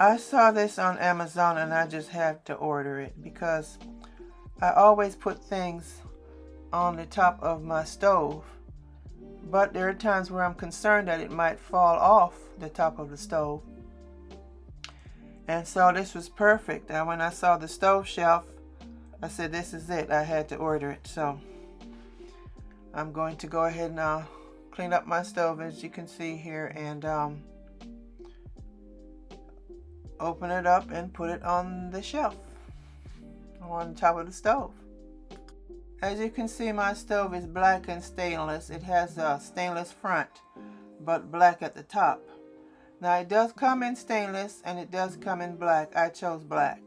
I saw this on Amazon and I just had to order it because I always put things on the top of my stove, but there are times where I'm concerned that it might fall off the top of the stove. And so this was perfect. And when I saw the stove shelf, I said, this is it. I had to order it. So I'm going to go ahead and clean up my stove, as you can see here, and open it up and put it on the shelf on top of the stove. As you can see, my stove is black and stainless. It has a stainless front but black at the top. Now it does come in stainless and it does come in black. I chose black.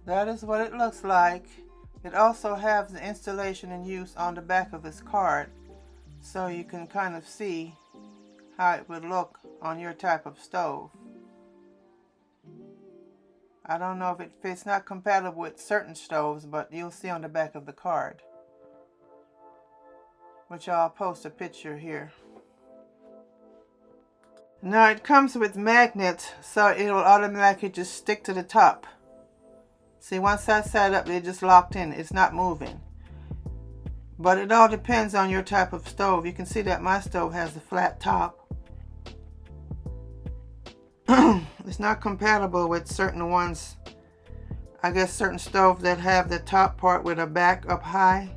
That is what it looks like. It also has the installation and use on the back of this card, so you can kind of see how it would look on your type of stove. I don't know if it's not compatible with certain stoves, but you'll see on the back of the card, which I'll post a picture here. Now it comes with magnets, so it'll automatically just stick to the top. See, once that's set up, they're just locked in. It's not moving. But it all depends on your type of stove. You can see that my stove has a flat top. It's not compatible with certain ones. I guess certain stoves that have the top part with a back up high.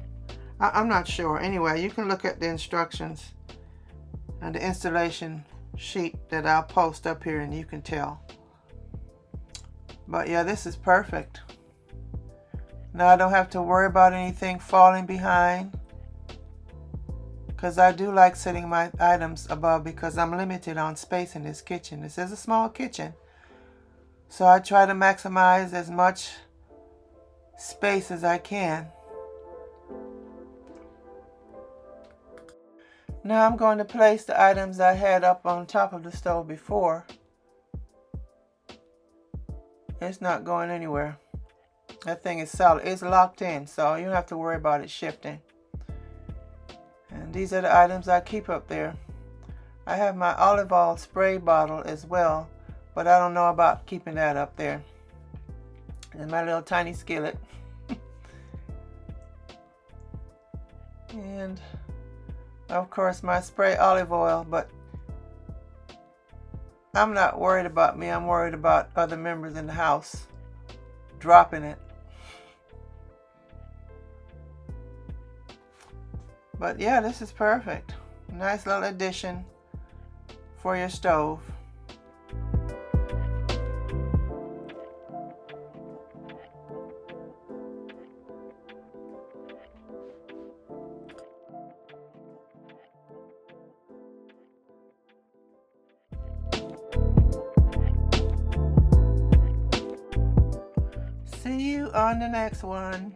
I'm not sure. Anyway, you can look at the instructions and the installation sheet that I'll post up here and you can tell. But yeah, this is perfect. Now I don't have to worry about anything falling behind, because I do like setting my items above because I'm limited on space in this kitchen. This is a small kitchen, so I try to maximize as much space as I can. Now I'm going to place the items I had up on top of the stove before. It's not going anywhere. That thing is solid. It's locked in, so you don't have to worry about it shifting. And these are the items I keep up there. I have my olive oil spray bottle as well, but I don't know about keeping that up there. And my little tiny skillet. And of course my spray olive oil, but I'm not worried about me. I'm worried about other members in the house dropping it. But yeah, this is perfect. Nice little addition for your stove. See you on the next one.